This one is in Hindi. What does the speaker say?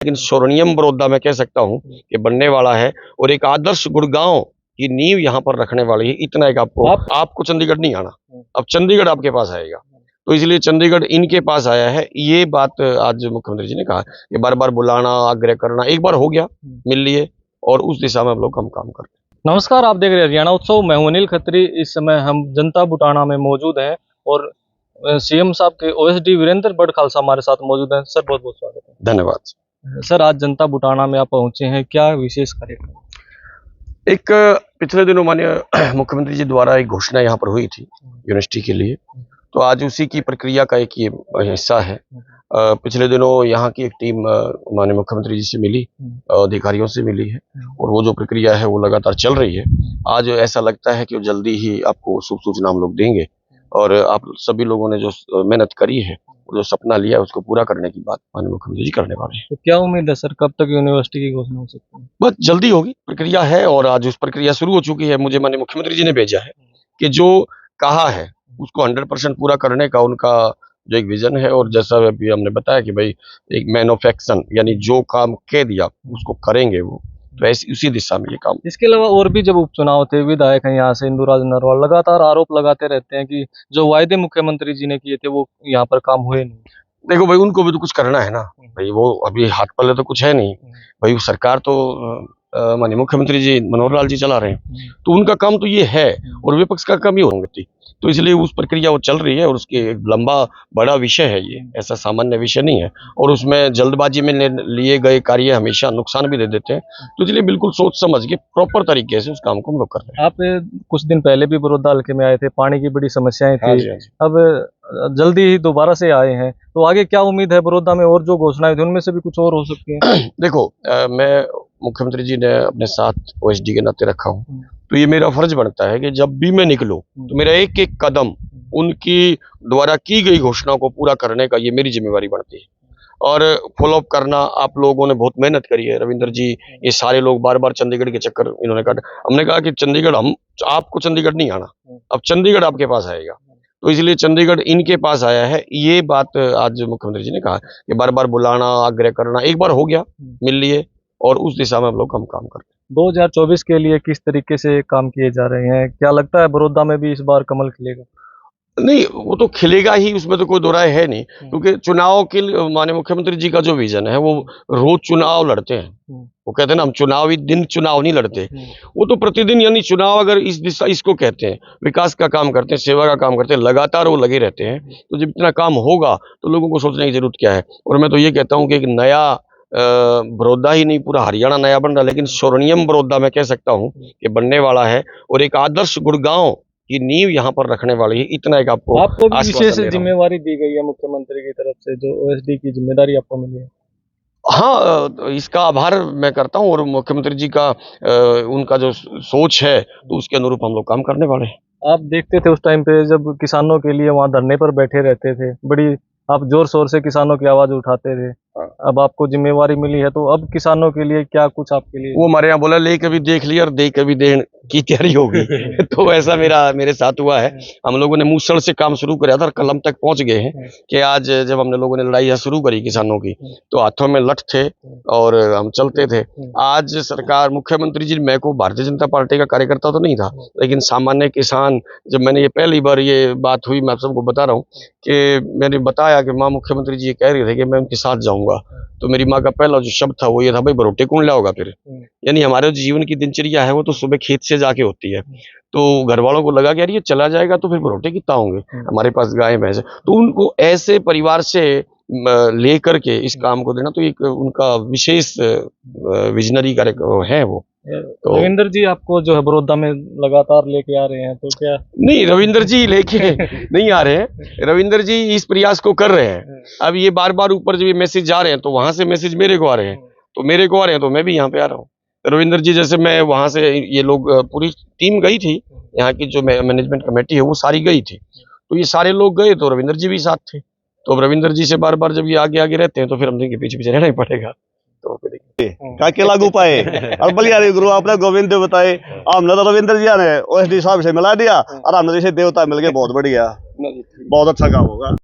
लेकिन स्वर्णिम बड़ौदा मैं कह सकता हूँ कि बनने वाला है और एक आदर्श गुड़गांव की नींव यहाँ पर रखने वाली है। इतना एक आपको चंडीगढ़ नहीं आना, अब चंडीगढ़ आपके पास आएगा। तो इसलिए चंडीगढ़ इनके पास आया है। ये बात आज मुख्यमंत्री जी ने कहा कि बार बार बुलाना, आग्रह करना, एक बार हो गया, मिल लिए और उस दिशा में हम लोग काम कर रहे हैं। नमस्कार, आप देख रहे हैं हरियाणा उत्सव। मैं हूं अनिल खत्री। इस समय हम जनता बुटाना में मौजूद हैं और सीएम साहब के ओएसडी वीरेंद्र बड़ खालसा हमारे साथ मौजूद हैं। सर, बहुत बहुत स्वागत है। धन्यवाद सर, आज जनता बुटाना में आप पहुंचे हैं, क्या विशेष कार्यक्रम? एक पिछले दिनों माननीय मुख्यमंत्री जी द्वारा एक घोषणा यहाँ पर हुई थी यूनिवर्सिटी के लिए, तो आज उसी की प्रक्रिया का एक ये हिस्सा है। पिछले दिनों यहाँ की एक टीम माननीय मुख्यमंत्री जी से मिली, अधिकारियों से मिली है और वो जो प्रक्रिया है वो लगातार चल रही है। आज ऐसा लगता है कि वो जल्दी ही आपको शुभ सूचना हम लोग देंगे और आप सभी लोगों ने जो मेहनत करी है, जो सपना लिया है, उसको पूरा करने की बात माननीय मुख्यमंत्री जी करने वाले हैं। तो क्या उम्मीद है सर, कब तक यूनिवर्सिटी की घोषणा हो सकती है? बस जल्दी होगी, प्रक्रिया है और आज उस प्रक्रिया शुरू हो चुकी है। मुझे माननीय मुख्यमंत्री जी ने भेजा है कि जो कहा है उसको 100% पूरा करने का उनका जो एक विजन है और जैसा अभी हमने बताया कि भाई एक मैन ऑफ एक्शन, यानी जो काम कह दिया उसको करेंगे वो, तो ऐसी उसी दिशा में ये काम। इसके अलावा और भी जब उपचुनाव थे, विधायक हैं यहाँ से इंदुराज नरवाल लगातार आरोप लगाते रहते हैं कि जो वायदे मुख्यमंत्री जी ने किए थे वो यहाँ पर काम हुए नहीं। देखो भाई, उनको भी तो कुछ करना है ना भाई, वो अभी हाथ पल्ले तो कुछ है नहीं भाई। सरकार तो माननीय मुख्यमंत्री जी मनोहर लाल जी चला रहे हैं, तो उनका काम तो ये है और विपक्ष का काम ही होंगे। तो इसलिए उस प्रक्रिया वो चल रही है और उसके एक लंबा बड़ा विषय है, ये ऐसा सामान्य विषय नहीं है और उसमें जल्दबाजी में लिए गए कार्य हमेशा नुकसान भी दे देते हैं। तो इसलिए बिल्कुल सोच समझ के प्रॉपर तरीके से उस काम को हम लोग कर रहे हैं। आप कुछ दिन पहले भी बड़ौदा हल्के में आए थे, पानी की बड़ी समस्याएं थी। हाँ जी, हाँ जी। अब जल्दी ही दोबारा से आए हैं, तो आगे क्या उम्मीद है? बड़ौदा में और जो घोषणाएं थी उनमें से भी कुछ और हो सकती है? देखो, मैं मुख्यमंत्री जी ने अपने साथ ओएसडी के नाते रखा हूँ, तो ये मेरा फर्ज बनता है कि जब भी मैं निकलूं तो मेरा एक एक कदम उनकी द्वारा की गई घोषणाओं को पूरा करने का ये मेरी जिम्मेवारी बनती है और फॉलोअप करना। आप लोगों ने बहुत मेहनत करी है, रविंद्र जी, ये सारे लोग बार बार चंडीगढ़ के चक्कर इन्होंने काटा। हमने कहा कि चंडीगढ़ आपको चंडीगढ़ नहीं आना, अब चंडीगढ़ आपके पास आएगा। तो इसलिए चंडीगढ़ इनके पास आया है। ये बात आज मुख्यमंत्री जी ने कहा कि बार बार बुलाना, आग्रह करना, एक बार हो गया, मिल लिए और उस दिशा में हम लोग काम कर रहे हैं। 2024 के लिए किस तरीके से काम किए जा रहे हैं? क्या लगता है बड़ौदा में भी इस बार कमल खिलेगा? नहीं, वो तो खिलेगा ही, उसमें तो कोई दो राय है नहीं, क्योंकि चुनाव के माननीय मुख्यमंत्री जी का जो विजन है वो रोज चुनाव लड़ते हैं। वो कहते हैं ना, हम चुनावी दिन चुनाव नहीं लड़ते, वो तो प्रतिदिन, यानी चुनाव अगर इस दिशा, इसको कहते हैं विकास का काम करते हैं, सेवा का काम करते हैं, लगातार वो लगे रहते हैं। तो जब इतना काम होगा तो लोगों को सोचने की जरूरत क्या है। और मैं तो ये कहता हूँ कि एक नया बड़ौदा ही नहीं, पूरा हरियाणा नया बन रहा है, लेकिन स्वर्णिम बड़ौदा मैं कह सकता हूँ कि बनने वाला है और एक आदर्श गुड़गांव की नींव यहाँ पर रखने वाली है। इतना एक आपको भी विशेष जिम्मेवारी दी गई है मुख्यमंत्री की तरफ से, जो ओएसडी की जिम्मेदारी आपको मिली है। हाँ, इसका आभार मैं करता हूँ और मुख्यमंत्री जी का उनका जो सोच है तो उसके अनुरूप हम लोग काम करने वाले हैं। आप देखते थे उस टाइम पे जब किसानों के लिए वहाँ धरने पर बैठे रहते थे, बड़ी आप जोर शोर से किसानों की आवाज उठाते थे। अब आपको जिम्मेवारी मिली है, तो अब किसानों के लिए क्या कुछ आपके लिए? वो हमारे यहाँ बोला, ले कभी देख लिया और दे कभी देने की तैयारी होगी। तो ऐसा मेरे साथ हुआ है। हम लोगों ने मूसड़ से काम शुरू किया था और कलम तक पहुंच गए हैं कि आज जब हमने लोगों ने लड़ाई शुरू करी किसानों की, तो हाथों में लठ थे और हम चलते थे। आज सरकार, मुख्यमंत्री जी, मैं को भारतीय जनता पार्टी का कार्यकर्ता तो नहीं था, लेकिन सामान्य किसान, जब मैंने ये पहली बार ये बात हुई, मैं आप सबको बता रहा हूँ कि मैंने बताया कि माँ मुख्यमंत्री जी ये कह रहे थे कि मैं उनके साथ जाऊंगा, तो मेरी माँ का पहला जो शब्द था वो ये था, भाई भरोटे कौन लाओगा फिर। यानी हमारे जीवन की दिनचर्या है वो तो सुबह खेत से जाके होती है, तो घर वालों को लगा कि यार ये चला जाएगा तो फिर भरोटे कितना होंगे, हमारे पास गाय भैंस है। तो उनको ऐसे परिवार से लेकर के इस काम को देना तो एक उनका विशेष विजनरी कार्यक्रम है वो। तो रविंद्र जी आपको जो है बड़ौदा में लगातार लेके आ रहे हैं, तो क्या? नहीं, रविंद्र जी लेके नहीं आ रहे हैं, रविंद्र जी इस प्रयास को कर रहे हैं। अब ये बार बार ऊपर जब ये मैसेज जा रहे हैं तो वहां से मैसेज मेरे को आ रहे हैं, तो मेरे को आ रहे हैं तो मैं भी यहाँ पे आ रहा हूँ। रविंद्र जी, जैसे मैं वहां से, ये लोग पूरी टीम गई थी, यहाँ की जो मैनेजमेंट कमेटी है वो सारी गई थी, तो ये सारे लोग गए तो रविंद्र जी भी साथ थे। तो अब रविंद्र जी से बार बार जब ये आगे आगे रहते हैं तो फिर हम पीछे पीछे रहना ही पड़ेगा। तो काके लागू पाए और बलियारी गुरु आपने गोविंद देव बताए, हमने तो रविंद्र जी ने ओएसडी साहब से मिला दिया और हमने जैसे देवता मिल गए। बहुत बढ़िया, बहुत अच्छा काम होगा।